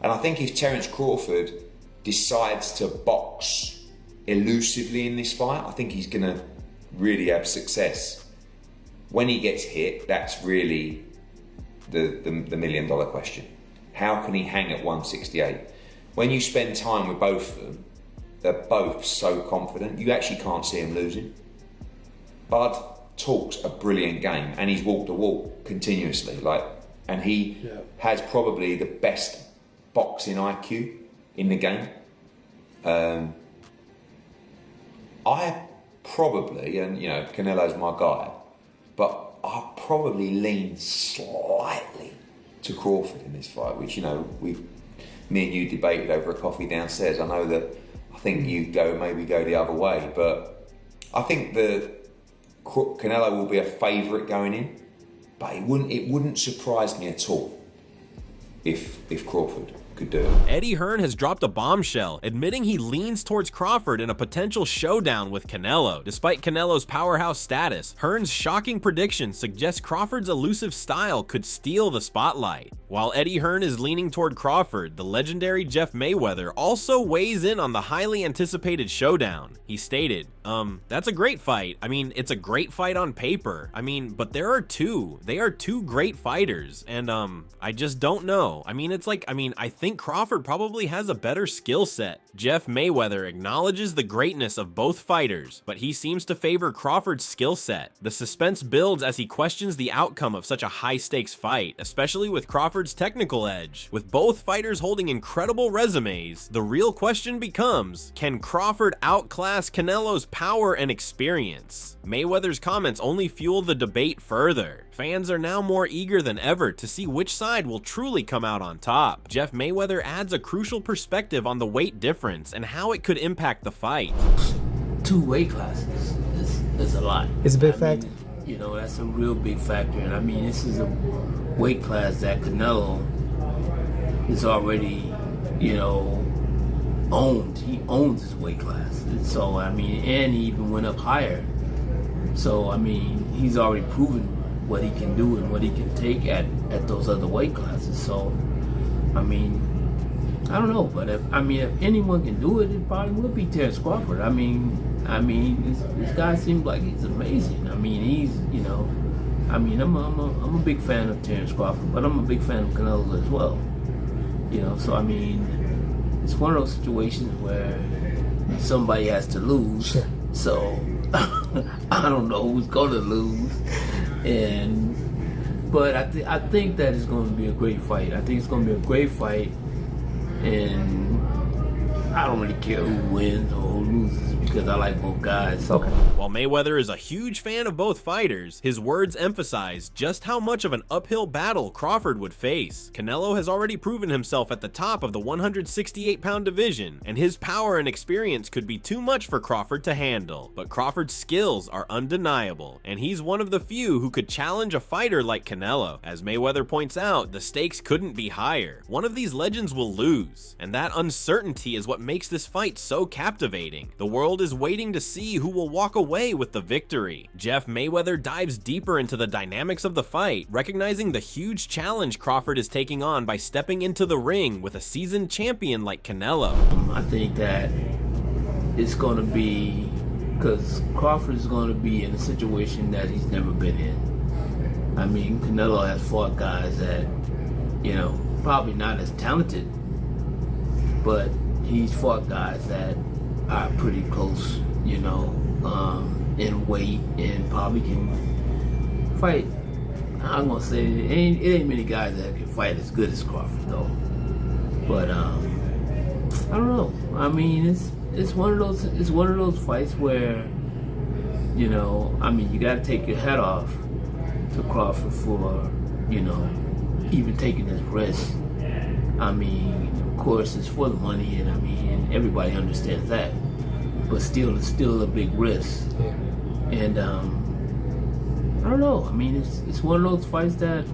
And I think if Terence Crawford decides to box elusively in this fight, I think he's going to really have success. When he gets hit, that's really the million-dollar question. How can he hang at 168? When you spend time with both of them, they're both so confident, you actually can't see him losing. Bud talks a brilliant game, and he's walked the walk continuously. And he has probably the best boxing IQ in the game. I probably, and you know, Canelo's my guy, but I probably lean slightly to Crawford in this fight, which, you know, me and you debated over a coffee downstairs. I know that I think you maybe go the other way, but I think that Canelo will be a favourite going in, but it wouldn't surprise me at all if Crawford could do it. Eddie Hearn has dropped a bombshell, admitting he leans towards Crawford in a potential showdown with Canelo. Despite Canelo's powerhouse status, Hearn's shocking prediction suggests Crawford's elusive style could steal the spotlight. While Eddie Hearn is leaning toward Crawford, the legendary Jeff Mayweather also weighs in on the highly anticipated showdown. He stated, that's a great fight. I mean, it's a great fight on paper. I mean, but there are two. They are two great fighters, and I just don't know. I mean, I think Crawford probably has a better skill set. Jeff Mayweather acknowledges the greatness of both fighters, but he seems to favor Crawford's skill set. The suspense builds as he questions the outcome of such a high-stakes fight, especially with Crawford's technical edge. With both fighters holding incredible resumes, the real question becomes, can Crawford outclass Canelo's power and experience? Mayweather's comments only fuel the debate further. Fans are now more eager than ever to see which side will truly come out on top. Jeff Mayweather adds a crucial perspective on the weight difference and how it could impact the fight. 2 weight classes is a lot. It's a big factor. You know, that's a real big factor. And I mean, this is a weight class that Canelo is already, you know, owned. He owns his weight class. And so, I mean, and he even went up higher. So, I mean, he's already proven what he can do and what he can take at those other weight classes. So, I mean, I don't know, but if anyone can do it, it probably would be Terence Crawford. I mean, this guy seems like he's amazing. I mean, he's, you know, I mean, I'm a big fan of Terence Crawford, but I'm a big fan of Canelo as well. You know, so I mean, it's one of those situations where somebody has to lose. Sure. So I don't know who's gonna lose, but I think that it's going to be a great fight. I think it's going to be a great fight, and I don't really care who wins or who loses because I like both guys. So. While Mayweather is a huge fan of both fighters, his words emphasize just how much of an uphill battle Crawford would face. Canelo has already proven himself at the top of the 168-pound division, and his power and experience could be too much for Crawford to handle. But Crawford's skills are undeniable, and he's one of the few who could challenge a fighter like Canelo. As Mayweather points out, the stakes couldn't be higher. One of these legends will lose, and that uncertainty is what makes this fight so captivating. The world is waiting to see who will walk away with the victory. Jeff Mayweather dives deeper into the dynamics of the fight, recognizing the huge challenge Crawford is taking on by stepping into the ring with a seasoned champion like Canelo. I think that it's going to be, because Crawford is going to be in a situation that he's never been in. I mean, Canelo has fought guys that, you know, probably not as talented, but he's fought guys that are pretty close, you know, in weight, and probably can fight. I'm gonna say it ain't many guys that can fight as good as Crawford though. But I don't know. I mean, it's one of those fights where, you know, I mean, you got to take your hat off to Crawford for, you know, even taking this risk. I mean, of course, it's for the money, and I mean, everybody understands that. But still, it's still a big risk. Yeah. And I don't know. I mean, it's one of those fights that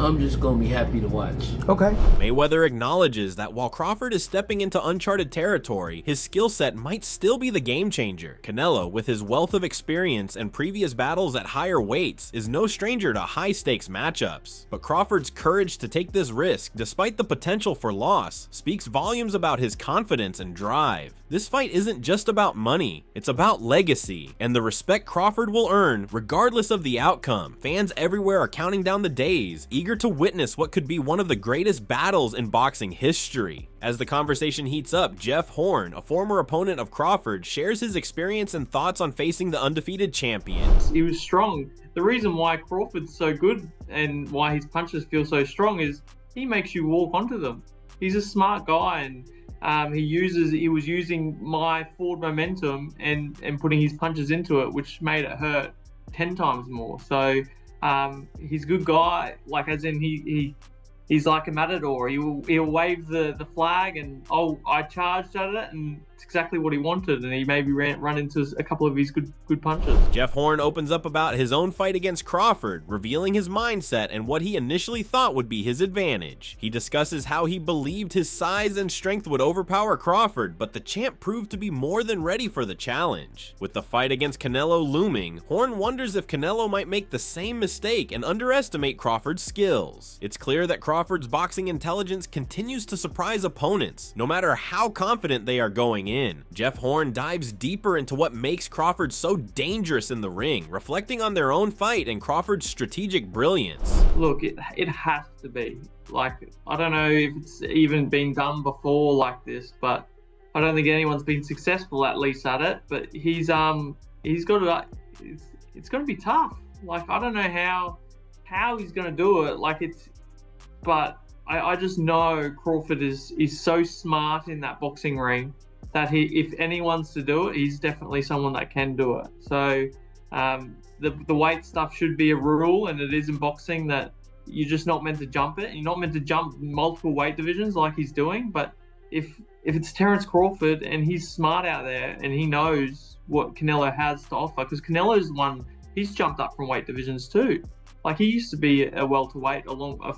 I'm just gonna be happy to watch. Okay. Mayweather acknowledges that while Crawford is stepping into uncharted territory, his skill set might still be the game changer. Canelo, with his wealth of experience and previous battles at higher weights, is no stranger to high-stakes matchups. But Crawford's courage to take this risk, despite the potential for loss, speaks volumes about his confidence and drive. This fight isn't just about money, it's about legacy, and the respect Crawford will earn regardless of the outcome. Fans everywhere are counting down the days, eager to witness what could be one of the greatest battles in boxing history. As the conversation heats up, Jeff Hearn, a former opponent of Crawford, shares his experience and thoughts on facing the undefeated champion. He was strong. The reason why Crawford's so good and why his punches feel so strong is he makes you walk onto them. He's a smart guy, and he was using my forward momentum and putting his punches into it, which made it hurt 10 times more. So he's a good guy, like as in he's like a matador. He'll wave the flag and, oh, I charged at it, and it's exactly what he wanted, and he maybe run into a couple of his good punches. Jeff Hearn opens up about his own fight against Crawford, revealing his mindset and what he initially thought would be his advantage. He discusses how he believed his size and strength would overpower Crawford, but the champ proved to be more than ready for the challenge. With the fight against Canelo looming, Hearn wonders if Canelo might make the same mistake and underestimate Crawford's skills. It's clear that Crawford's boxing intelligence continues to surprise opponents, no matter how confident they are going in. Jeff Hearn dives deeper into what makes Crawford so dangerous in the ring, reflecting on their own fight and Crawford's strategic brilliance. Look, it has to be. Like, I don't know if it's even been done before like this, but I don't think anyone's been successful at least at it. But he's got to. It's going to be tough. Like, I don't know how he's going to do it. But I just know Crawford is so smart in that boxing ring that if anyone's to do it, he's definitely someone that can do it. So the weight stuff should be a rule, and it is in boxing that you're just not meant to jump it. You're not meant to jump multiple weight divisions like he's doing. But if it's Terence Crawford and he's smart out there and he knows what Canelo has to offer, because Canelo's he's jumped up from weight divisions too. Like, he used to be a welterweight a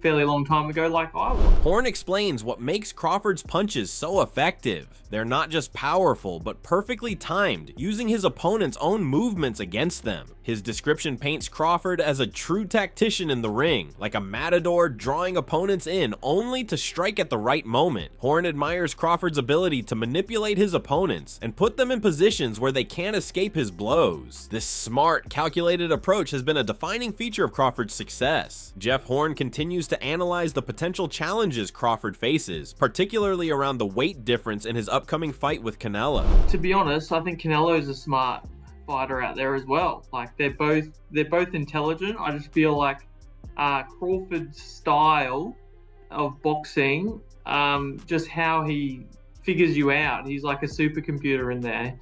fairly long time ago, like I was. Hearn explains what makes Crawford's punches so effective. They're not just powerful, but perfectly timed, using his opponent's own movements against them. His description paints Crawford as a true tactician in the ring, like a matador drawing opponents in only to strike at the right moment. Hearn admires Crawford's ability to manipulate his opponents and put them in positions where they can't escape his blows. This smart, calculated approach has been a defining feature of Crawford's success. Jeff Hearn continues to analyze the potential challenges Crawford faces, particularly around the weight difference in his upcoming fight with Canelo. To be honest, I think Canelo's a smart fighter out there as well. Like, they're both intelligent. I just feel like Crawford's style of boxing, just how he figures you out. He's like a supercomputer in there.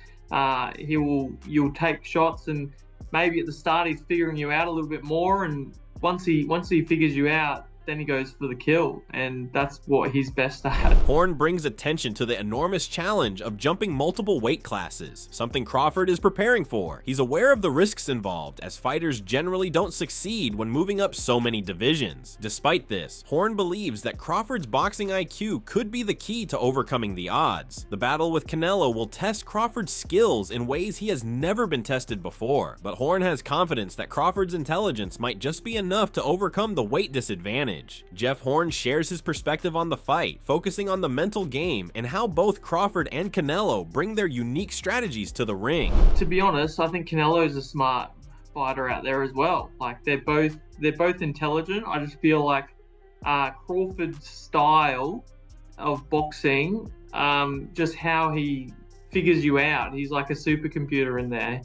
You'll take shots, and maybe at the start he's figuring you out a little bit more, and once he figures you out, then he goes for the kill, and that's what he's best at. Hearn brings attention to the enormous challenge of jumping multiple weight classes, something Crawford is preparing for. He's aware of the risks involved, as fighters generally don't succeed when moving up so many divisions. Despite this, Hearn believes that Crawford's boxing IQ could be the key to overcoming the odds. The battle with Canelo will test Crawford's skills in ways he has never been tested before, but Hearn has confidence that Crawford's intelligence might just be enough to overcome the weight disadvantage. Jeff Hearn shares his perspective on the fight, focusing on the mental game and how both Crawford and Canelo bring their unique strategies to the ring. To be honest, I think Canelo's a smart fighter out there as well. Like, they're both intelligent. I just feel like Crawford's style of boxing, just how he figures you out. He's like a supercomputer in there.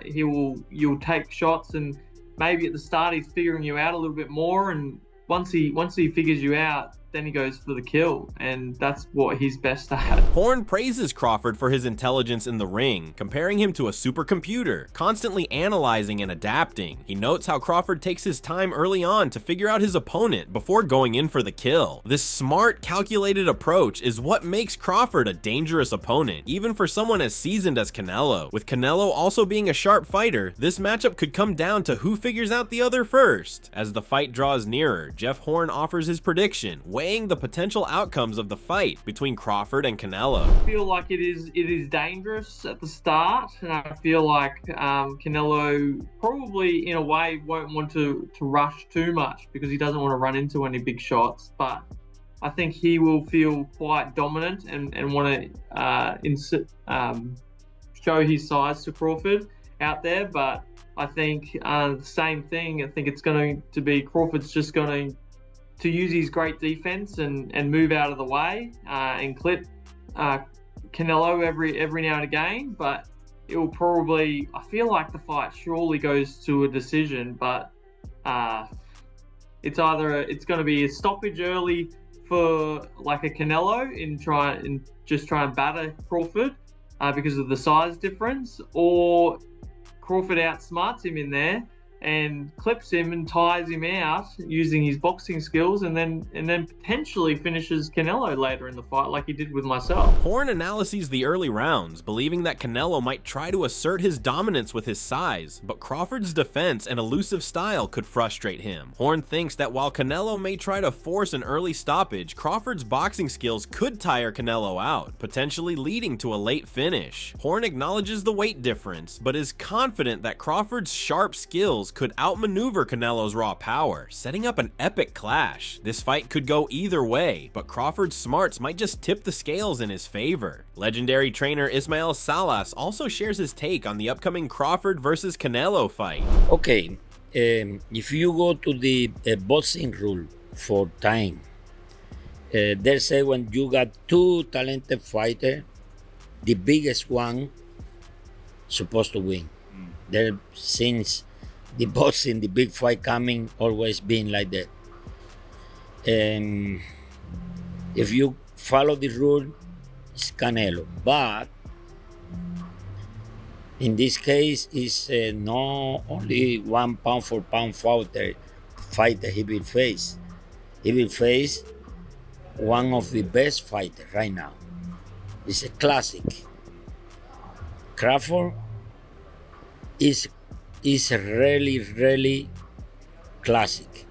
You'll take shots, and maybe at the start he's figuring you out a little bit more, and once he figures you out, then he goes for the kill, and that's what he's best at. Hearn praises Crawford for his intelligence in the ring, comparing him to a supercomputer, constantly analyzing and adapting. He notes how Crawford takes his time early on to figure out his opponent before going in for the kill. This smart, calculated approach is what makes Crawford a dangerous opponent, even for someone as seasoned as Canelo. With Canelo also being a sharp fighter, this matchup could come down to who figures out the other first. As the fight draws nearer, Jeff Hearn offers his prediction, weighing the potential outcomes of the fight between Crawford and Canelo. I feel like it is dangerous at the start, and I feel like Canelo probably in a way won't want to rush too much because he doesn't want to run into any big shots, but I think he will feel quite dominant and want to show his size to Crawford out there. But I think the same thing. I think it's going to be Crawford's just going to use his great defense and move out of the way and clip Canelo every now and again. But it will probably, I feel like the fight surely goes to a decision, but it's going to be a stoppage early for like a Canelo in just try and batter Crawford because of the size difference, or Crawford outsmarts him in there and clips him and tires him out using his boxing skills, and then potentially finishes Canelo later in the fight like he did with myself. Hearn analyses the early rounds, believing that Canelo might try to assert his dominance with his size, but Crawford's defense and elusive style could frustrate him. Hearn thinks that while Canelo may try to force an early stoppage, Crawford's boxing skills could tire Canelo out, potentially leading to a late finish. Hearn acknowledges the weight difference, but is confident that Crawford's sharp skills could outmaneuver Canelo's raw power, setting up an epic clash. This fight could go either way, but Crawford's smarts might just tip the scales in his favor. Legendary trainer Ismael Salas also shares his take on the upcoming Crawford versus Canelo fight. Okay, if you go to the boxing rule for time, they say when you got two talented fighters, the biggest one supposed to win. There, since the boxing, the big fight coming, always been like that. And if you follow the rule, it's Canelo. But in this case, it's not only 1 pound for pound fighter he will face. He will face one of the best fighters right now. It's a classic. Crawford is really classic,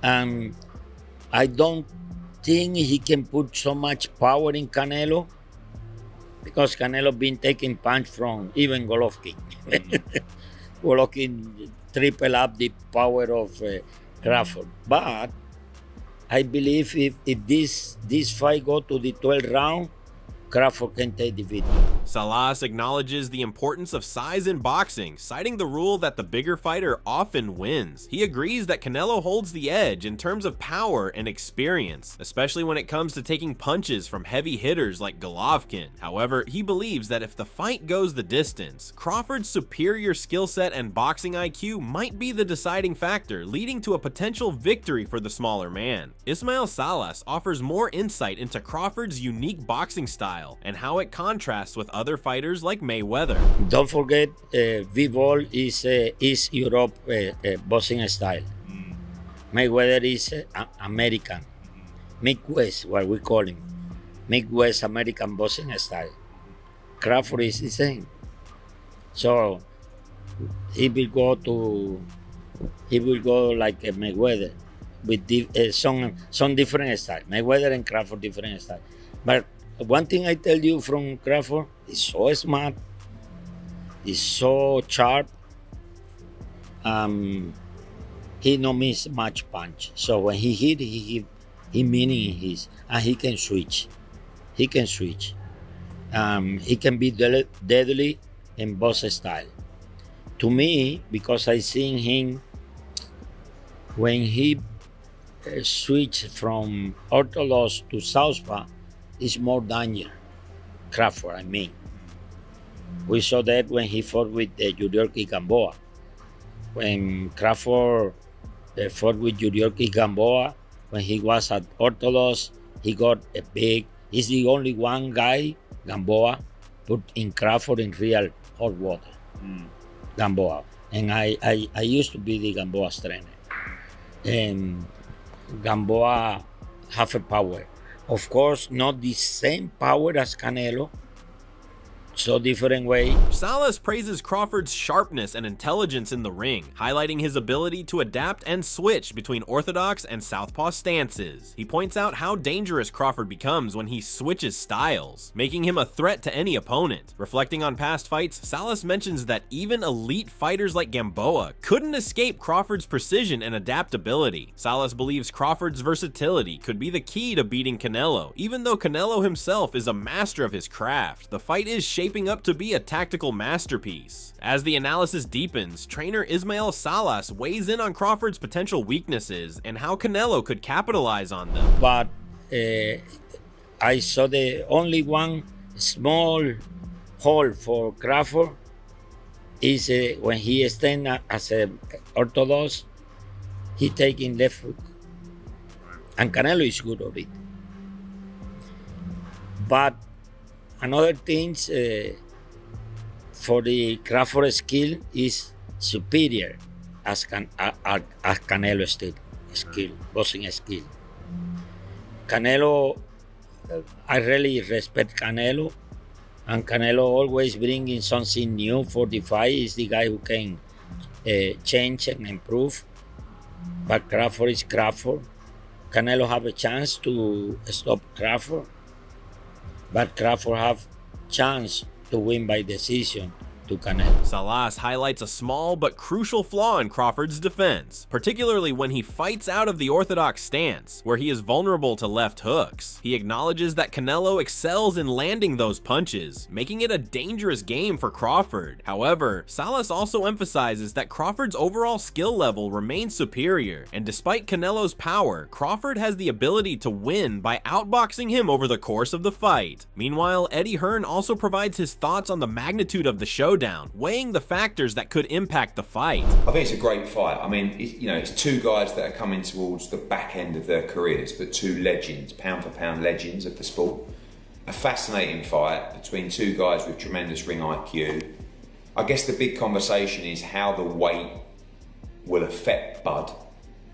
and I don't think he can put so much power in Canelo, because Canelo been taking punch from even Golovkin. Golovkin triple up the power of Crawford. But I believe if this fight go to the 12th round, Crawford can take the victory. Salas acknowledges the importance of size in boxing, citing the rule that the bigger fighter often wins. He agrees that Canelo holds the edge in terms of power and experience, especially when it comes to taking punches from heavy hitters like Golovkin. However, he believes that if the fight goes the distance, Crawford's superior skill set and boxing IQ might be the deciding factor, leading to a potential victory for the smaller man. Ismael Salas offers more insight into Crawford's unique boxing style and how it contrasts with other fighters like Mayweather. Don't forget, V-Ball is East Europe boxing style. Mayweather is American. Midwest, what we call him. Midwest American boxing style. Crawford is the same. So he will go like a Mayweather with some different style. Mayweather and Crawford different style. But one thing I tell you from Crawford, he's so smart, he's so sharp, he no miss much punch. So when he hit, he meaning his, and he can switch. He can be deadly in both style. To me, because I seen him when he switched from orthodox to southpaw, is more danger. Crawford, I mean. We saw that when he fought with Yuriorkis Gamboa. When Crawford fought with Yuriorkis Gamboa, when he was at Orthodox, he got a big. He's the only one guy, Gamboa, put in Crawford in real hot water. Gamboa. And I used to be the Gamboa's trainer. And Gamboa have a power. Of course, not the same power as Canelo, so different way. Salas praises Crawford's sharpness and intelligence in the ring, highlighting his ability to adapt and switch between orthodox and southpaw stances. He points out how dangerous Crawford becomes when he switches styles, making him a threat to any opponent. Reflecting on past fights, Salas mentions that even elite fighters like Gamboa couldn't escape Crawford's precision and adaptability. Salas believes Crawford's versatility could be the key to beating Canelo, even though Canelo himself is a master of his craft. The fight is shaping up to be a tactical masterpiece. As the analysis deepens, trainer Ismael Salas weighs in on Crawford's potential weaknesses and how Canelo could capitalize on them. But I saw the only one small hole for Crawford is when he stand as a orthodox, he taking left hook. And Canelo is good of it. But another thing for the Crawford skill is superior as Canelo skill, boxing skill. Canelo, I really respect Canelo, and Canelo always bringing something new for the fight. Is the guy who can change and improve. But Crawford is Crawford. Canelo have a chance to stop Crawford, but Crawford have chance to win by decision to Canelo. Salas highlights a small but crucial flaw in Crawford's defense, particularly when he fights out of the orthodox stance, where he is vulnerable to left hooks. He acknowledges that Canelo excels in landing those punches, making it a dangerous game for Crawford. However, Salas also emphasizes that Crawford's overall skill level remains superior, and despite Canelo's power, Crawford has the ability to win by outboxing him over the course of the fight. Meanwhile, Eddie Hearn also provides his thoughts on the magnitude of the showdown, weighing the factors that could impact the fight. I think it's a great fight. I mean, it's two guys that are coming towards the back end of their careers, but two legends, pound for pound legends of the sport. A fascinating fight between two guys with tremendous ring IQ. I guess the big conversation is how the weight will affect Bud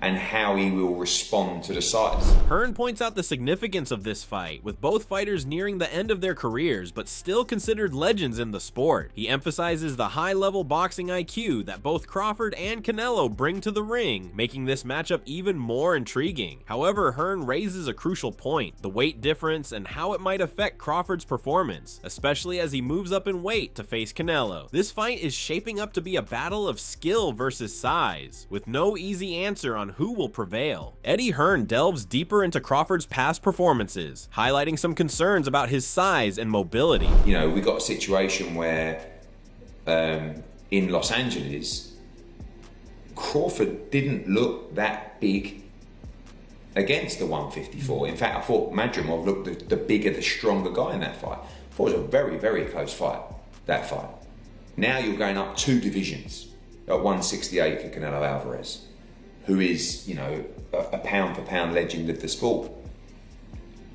and how he will respond to the size. Hearn points out the significance of this fight, with both fighters nearing the end of their careers but still considered legends in the sport. He emphasizes the high-level boxing IQ that both Crawford and Canelo bring to the ring, making this matchup even more intriguing. However, Hearn raises a crucial point: the weight difference and how it might affect Crawford's performance, especially as he moves up in weight to face Canelo. This fight is shaping up to be a battle of skill versus size, with no easy answer on who will prevail. Eddie Hearn delves deeper into Crawford's past performances, highlighting some concerns about his size and mobility. We got a situation where in Los Angeles, Crawford didn't look that big against the 154. In fact, I thought Madrimov looked the bigger, the stronger guy in that fight. I thought it was a very, very close fight, that fight. Now you're going up two divisions at 168 for Canelo Alvarez, who is, a pound-for-pound legend of the sport.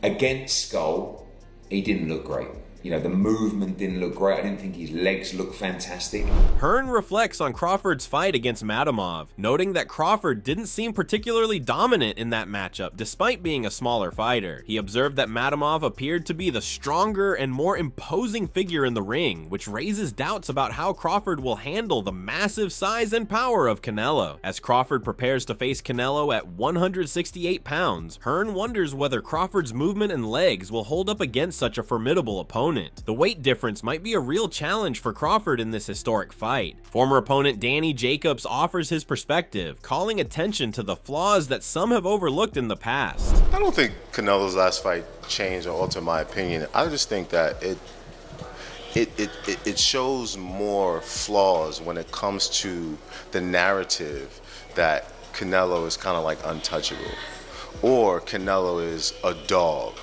Against Skull, he didn't look great. The movement didn't look great. I didn't think his legs looked fantastic. Hearn reflects on Crawford's fight against Madrimov, noting that Crawford didn't seem particularly dominant in that matchup despite being a smaller fighter. He observed that Madrimov appeared to be the stronger and more imposing figure in the ring, which raises doubts about how Crawford will handle the massive size and power of Canelo. As Crawford prepares to face Canelo at 168 pounds, Hearn wonders whether Crawford's movement and legs will hold up against such a formidable opponent. The weight difference might be a real challenge for Crawford in this historic fight. Former opponent Danny Jacobs offers his perspective, calling attention to the flaws that some have overlooked in the past. I don't think Canelo's last fight changed or altered my opinion. I just think that it shows more flaws when it comes to the narrative that Canelo is kind of like untouchable, or Canelo is a dog,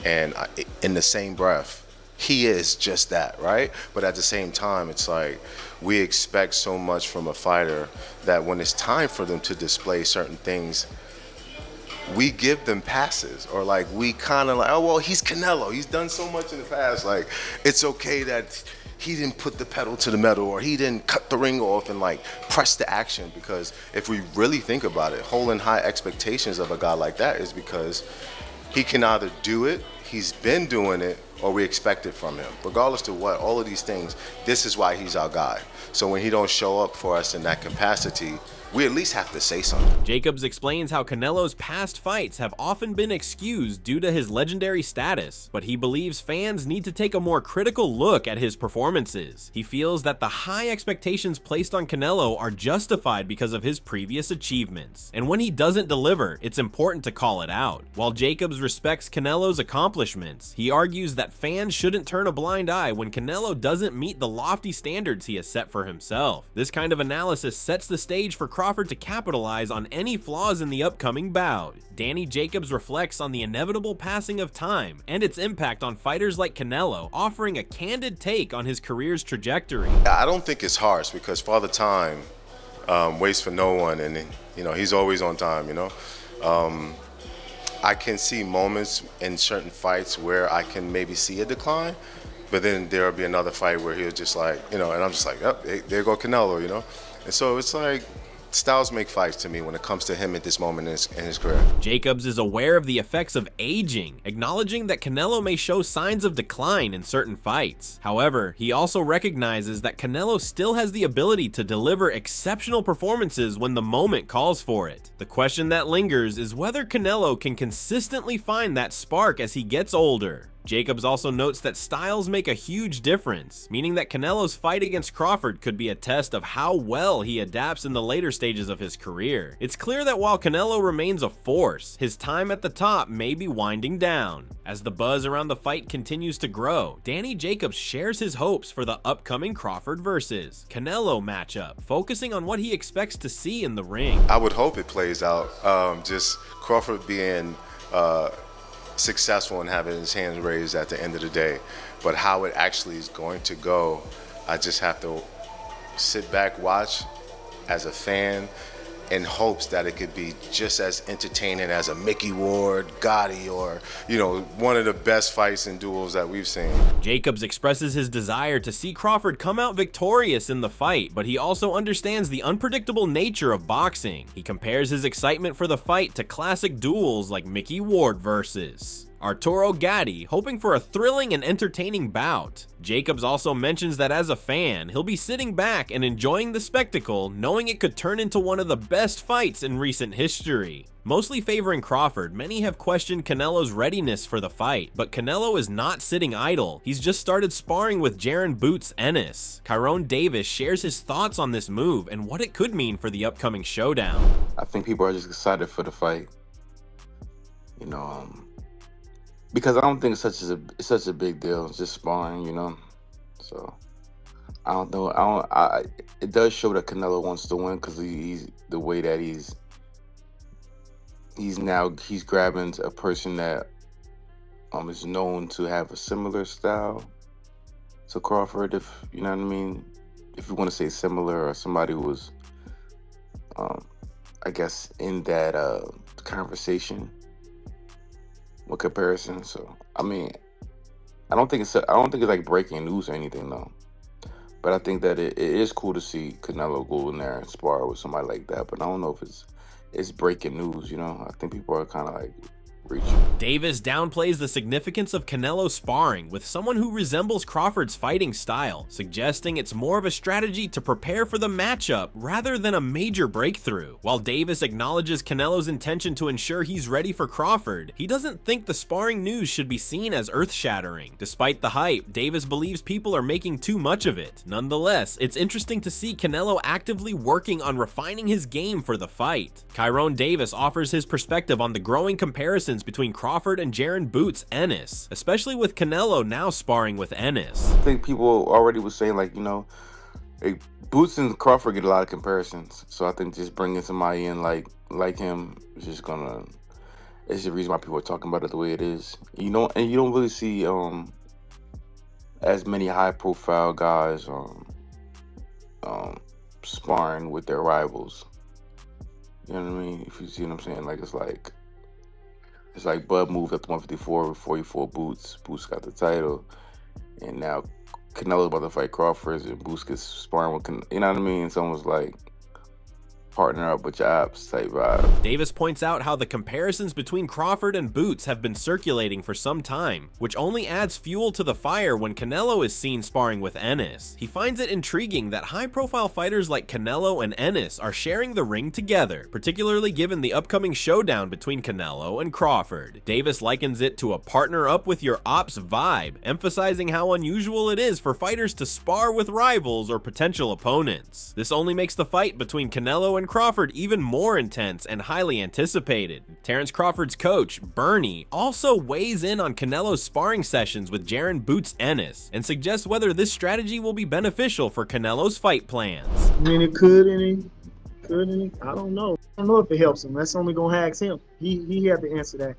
and in the same breath, he is just that, right? But at the same time, it's like we expect so much from a fighter that when it's time for them to display certain things, we give them passes, or like we kind of like, oh well, he's Canelo, he's done so much in the past, like it's okay that he didn't put the pedal to the metal, or he didn't cut the ring off and like press the action. Because if we really think about it, holding high expectations of a guy like that is because he can either do it, he's been doing it, or we expect it from him. Regardless to what, all of these things, this is why he's our guy. So when he don't show up for us in that capacity, we at least have to say something. Jacobs explains how Canelo's past fights have often been excused due to his legendary status, but he believes fans need to take a more critical look at his performances. He feels that the high expectations placed on Canelo are justified because of his previous achievements, and when he doesn't deliver, it's important to call it out. While Jacobs respects Canelo's accomplishments, he argues that fans shouldn't turn a blind eye when Canelo doesn't meet the lofty standards he has set for himself. This kind of analysis sets the stage for Crawford to capitalize on any flaws in the upcoming bout. Danny Jacobs reflects on the inevitable passing of time and its impact on fighters like Canelo, offering a candid take on his career's trajectory. I don't think it's harsh, because Father Time waits for no one, and he's always on time. I can see moments in certain fights where I can maybe see a decline, but then there'll be another fight where he'll just like, and I'm just like, yep, there go Canelo, and so it's like, styles make fights to me when it comes to him at this moment in his career. Jacobs is aware of the effects of aging, acknowledging that Canelo may show signs of decline in certain fights. However, he also recognizes that Canelo still has the ability to deliver exceptional performances when the moment calls for it. The question that lingers is whether Canelo can consistently find that spark as he gets older. Jacobs also notes that styles make a huge difference, meaning that Canelo's fight against Crawford could be a test of how well he adapts in the later stages of his career. It's clear that while Canelo remains a force, his time at the top may be winding down. As the buzz around the fight continues to grow, Danny Jacobs shares his hopes for the upcoming Crawford versus Canelo matchup, focusing on what he expects to see in the ring. I would hope it plays out, just Crawford being successful in having his hands raised at the end of the day. But how it actually is going to go, I just have to sit back, watch as a fan, in hopes that it could be just as entertaining as a Mickey Ward, Gotti, or one of the best fights and duels that we've seen. Jacobs expresses his desire to see Crawford come out victorious in the fight, but he also understands the unpredictable nature of boxing. He compares his excitement for the fight to classic duels like Mickey Ward versus Arturo Gatti, hoping for a thrilling and entertaining bout. Jacobs also mentions that as a fan, he'll be sitting back and enjoying the spectacle, knowing it could turn into one of the best fights in recent history. Mostly favoring Crawford, many have questioned Canelo's readiness for the fight, but Canelo is not sitting idle. He's just started sparring with Jaron "Boots" Ennis. Tyrone Davis shares his thoughts on this move and what it could mean for the upcoming showdown. I think people are just excited for the fight, because I don't think it's such a big deal. It's just sparring, So I don't know. It does show that Canelo wants to win, because he's the way that he's grabbing a person that is known to have a similar style to Crawford. If you know what I mean. If you want to say similar, or somebody who was, I guess, in that conversation. With comparison, so I don't think it's like breaking news or anything though, but I think that it is cool to see Canelo go in there and spar with somebody like that. But I don't know if it's breaking news. I think people are kind of like reaching. Davis downplays the significance of Canelo sparring with someone who resembles Crawford's fighting style, suggesting it's more of a strategy to prepare for the matchup rather than a major breakthrough. While Davis acknowledges Canelo's intention to ensure he's ready for Crawford, he doesn't think the sparring news should be seen as earth-shattering. Despite the hype, Davis believes people are making too much of it. Nonetheless, it's interesting to see Canelo actively working on refining his game for the fight. Tyrone Davis offers his perspective on the growing comparisons between Crawford and Jaron "Boots" Ennis, especially with Canelo now sparring with Ennis. I think people already was saying Boots and Crawford get a lot of comparisons, so I think just bringing somebody in like him is just gonna. It's the reason why people are talking about it the way it is. And you don't really see as many high-profile guys sparring with their rivals. You know what I mean? If you see what I'm saying, it's like It's like Bud moved up to 154 before he fought Boots. Boots got the title, and now Canelo's about to fight Crawford, and Boots gets sparring with you know what I mean? It's almost like partner up with your apps type vibe. Davis points out how the comparisons between Crawford and Boots have been circulating for some time, which only adds fuel to the fire when Canelo is seen sparring with Ennis. He finds it intriguing that high-profile fighters like Canelo and Ennis are sharing the ring together, particularly given the upcoming showdown between Canelo and Crawford. Davis likens it to a partner up with your ops vibe, emphasizing how unusual it is for fighters to spar with rivals or potential opponents. This only makes the fight between Canelo and Crawford even more intense and highly anticipated. Terence Crawford's coach, Bernie, also weighs in on Canelo's sparring sessions with Jaron Boots Ennis and suggests whether this strategy will be beneficial for Canelo's fight plans. I mean, it could any? I don't know. I don't know if it helps him. That's only gonna ask him. He had to answer that.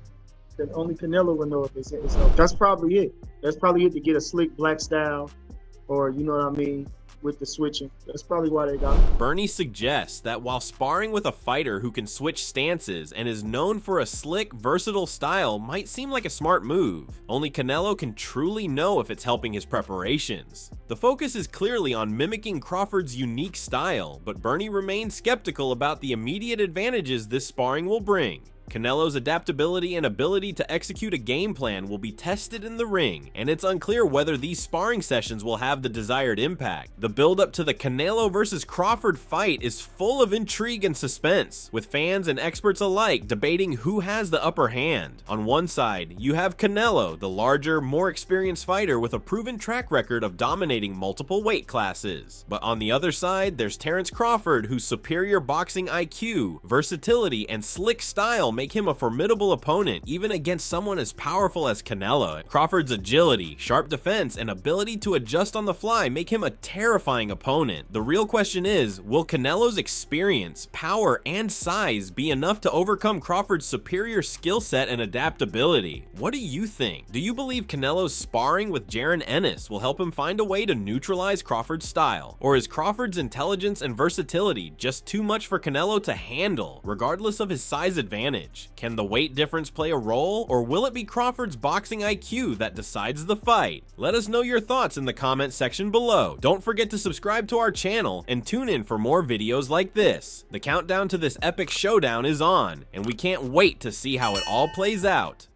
That only Canelo would know if it's help. That's probably it. That's probably it to get a slick black style, or you know what I mean, with the switching. That's probably why they got it. Bernie suggests that while sparring with a fighter who can switch stances and is known for a slick, versatile style might seem like a smart move, only Canelo can truly know if it's helping his preparations. The focus is clearly on mimicking Crawford's unique style, but Bernie remains skeptical about the immediate advantages this sparring will bring. Canelo's adaptability and ability to execute a game plan will be tested in the ring, and it's unclear whether these sparring sessions will have the desired impact. The build-up to the Canelo versus Crawford fight is full of intrigue and suspense, with fans and experts alike debating who has the upper hand. On one side, you have Canelo, the larger, more experienced fighter with a proven track record of dominating multiple weight classes. But on the other side, there's Terence Crawford, whose superior boxing IQ, versatility, and slick style make him a formidable opponent even against someone as powerful as Canelo. Crawford's agility, sharp defense, and ability to adjust on the fly make him a terrifying opponent. The real question is, will Canelo's experience, power, and size be enough to overcome Crawford's superior skill set and adaptability? What do you think? Do you believe Canelo's sparring with Jaron Ennis will help him find a way to neutralize Crawford's style? Or is Crawford's intelligence and versatility just too much for Canelo to handle, regardless of his size advantage? Can the weight difference play a role, or will it be Crawford's boxing IQ that decides the fight? Let us know your thoughts in the comment section below. Don't forget to subscribe to our channel and tune in for more videos like this. The countdown to this epic showdown is on, and we can't wait to see how it all plays out.